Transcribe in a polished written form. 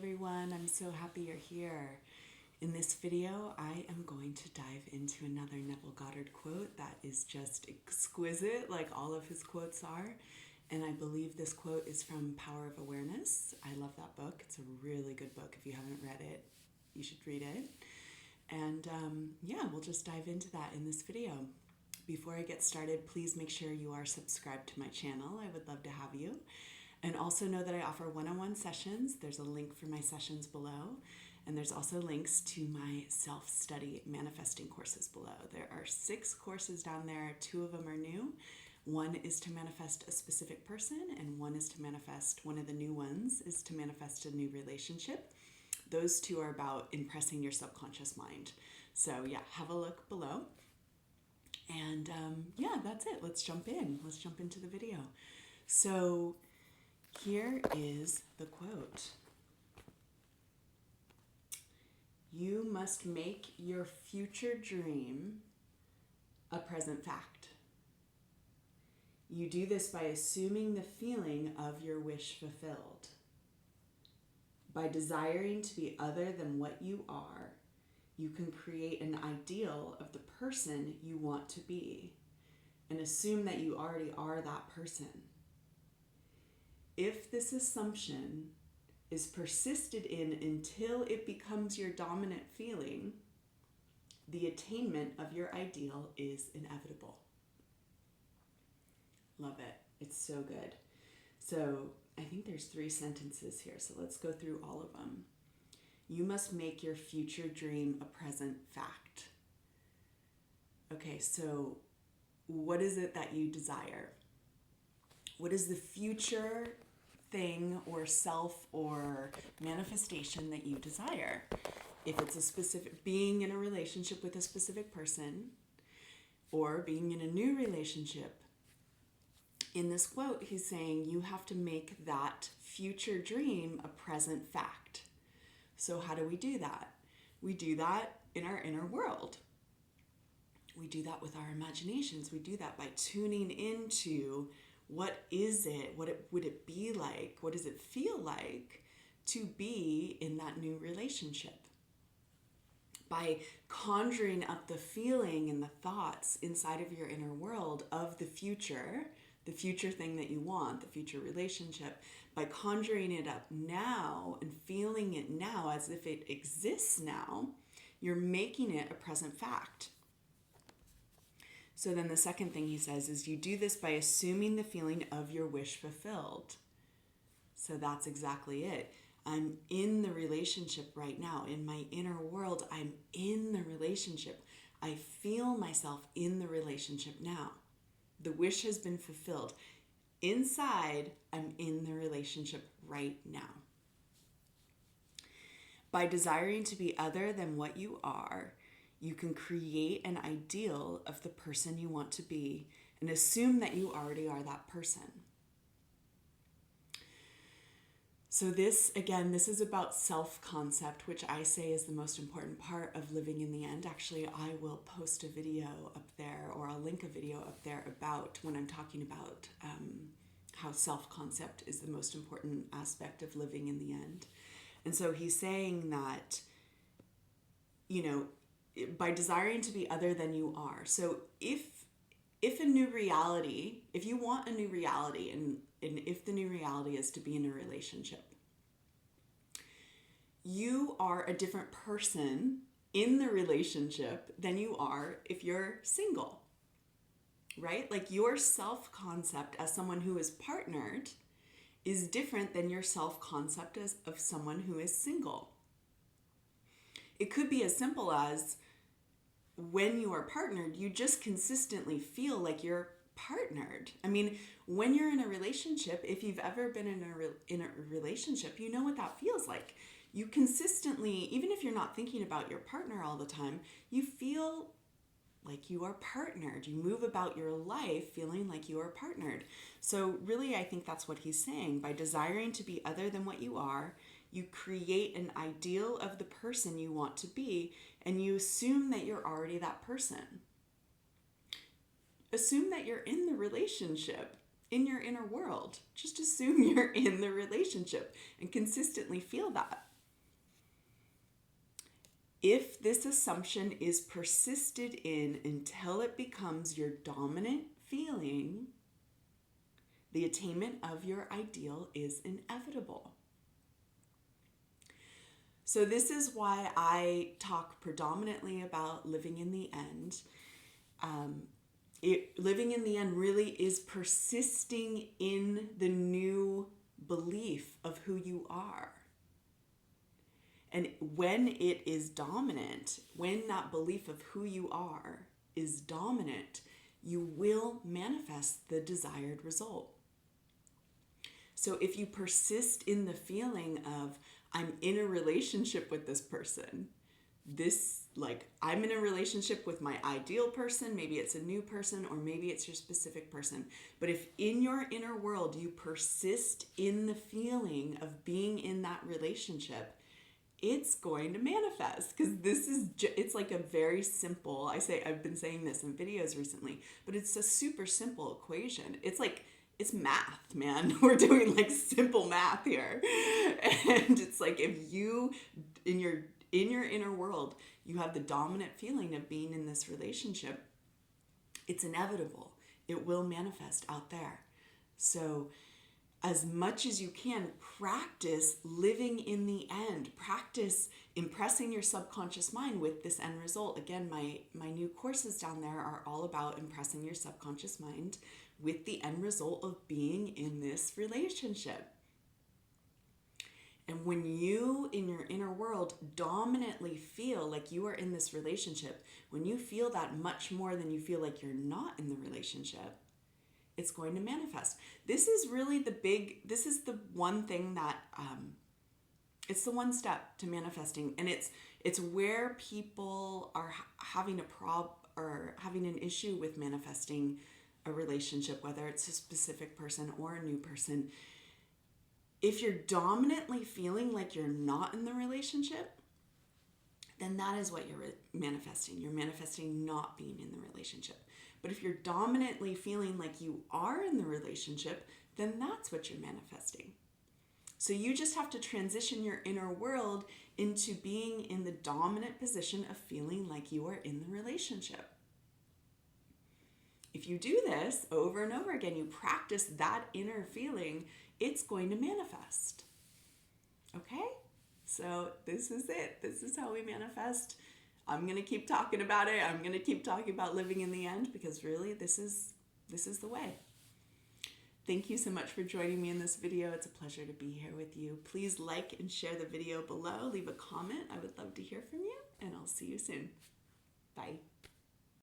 everyone. I'm so happy you're here. In this video, I am going to dive into another Neville Goddard quote that is just exquisite, like all of his quotes are. And I believe this quote is from Power of Awareness. I love that book. It's a really good book. If you haven't read it, you should read it. And yeah, we'll just dive into that in this video. Before I get started, please make sure you are subscribed to my channel. I would love to have you. And also know that I offer one-on-one sessions. There's a link for my sessions below. And there's also links to my self-study manifesting courses below. There are 6 courses down there. 2 of them are new. One is to manifest a specific person, and one is to manifest, one of the new ones is to manifest a new relationship. Those 2 are about impressing your subconscious mind. So yeah, have a look below. And yeah, that's it. Let's jump in. Let's jump into the video. So here is the quote. You must make your future dream a present fact. You do this by assuming the feeling of your wish fulfilled. By desiring to be other than what you are, you can create an ideal of the person you want to be and assume that you already are that person. If this assumption is persisted in until it becomes your dominant feeling, the attainment of your ideal is inevitable. Love it. It's so good. So I think there's 3 sentences here, so let's go through all of them. You must make your future dream a present fact. Okay, so what is it that you desire? What is the future thing or self or manifestation that you desire? If it's a specific, being in a relationship with a specific person or being in a new relationship, in this quote, he's saying you have to make that future dream a present fact. So how do we do that? We do that in our inner world. We do that with our imaginations. We do that by tuning into what is it? Would it be like? What does it feel like to be in that new relationship? By conjuring up the feeling and the thoughts inside of your inner world of the future thing that you want, the future relationship, by conjuring it up now and feeling it now as if it exists now, you're making it a present fact. So then the second thing he says is you do this by assuming the feeling of your wish fulfilled. So that's exactly it. I'm in the relationship right now. In my inner world, I'm in the relationship. I feel myself in the relationship now. The wish has been fulfilled. Inside, I'm in the relationship right now. By desiring to be other than what you are, you can create an ideal of the person you want to be and assume that you already are that person. So this is about self-concept, which I say is the most important part of living in the end. Actually, I will post a video up there, or I'll link a video up there about when I'm talking about how self-concept is the most important aspect of living in the end. And so he's saying that, by desiring to be other than you are. So if a new reality, if you want a new reality, and if the new reality is to be in a relationship, you are a different person in the relationship than you are if you're single, right? Like your self-concept as someone who is partnered is different than your self-concept of someone who is single. It could be as simple as when you are partnered, you just consistently feel like you're partnered. I mean, when you're in a relationship, if you've ever been in a relationship, you know what that feels like. You consistently, even if you're not thinking about your partner all the time, you feel like you are partnered. You move about your life feeling like you are partnered. So really, I think that's what he's saying. By desiring to be other than what you are, you create an ideal of the person you want to be, and you assume that you're already that person. Assume that you're in the relationship, in your inner world. Just assume you're in the relationship and consistently feel that. If this assumption is persisted in until it becomes your dominant feeling, the attainment of your ideal is inevitable. So this is why I talk predominantly about living in the end. Living in the end really is persisting in the new belief of who you are. And when it is dominant, when that belief of who you are is dominant, you will manifest the desired result. So if you persist in the feeling of, I'm in a relationship with this person, I'm in a relationship with my ideal person, maybe it's a new person, or maybe it's your specific person. But if in your inner world you persist in the feeling of being in that relationship, it's going to manifest, because it's like a very simple, I've been saying this in videos recently, but it's a super simple equation. It's math, man. We're doing like simple math here. And it's like, if you, in your inner world, you have the dominant feeling of being in this relationship, it's inevitable. It will manifest out there. So as much as you can, practice living in the end. Practice impressing your subconscious mind with this end result. Again, my new courses down there are all about impressing your subconscious mind with the end result of being in this relationship. And when you, in your inner world, dominantly feel like you are in this relationship, when you feel that much more than you feel like you're not in the relationship, it's going to manifest. This is really this is the one thing that, it's the one step to manifesting. And it's where people are having having an issue with manifesting a relationship, whether it's a specific person or a new person. If you're dominantly feeling like you're not in the relationship, then that is what you're manifesting. You're manifesting not being in the relationship. But if you're dominantly feeling like you are in the relationship, then that's what you're manifesting. So you just have to transition your inner world into being in the dominant position of feeling like you are in the relationship. If you do this over and over again, you practice that inner feeling, it's going to manifest. Okay? So this is it. This is how we manifest. I'm going to keep talking about it. I'm going to keep talking about living in the end, because really this is the way. Thank you so much for joining me in this video. It's a pleasure to be here with you. Please like and share the video below. Leave a comment. I would love to hear from you, and I'll see you soon. Bye.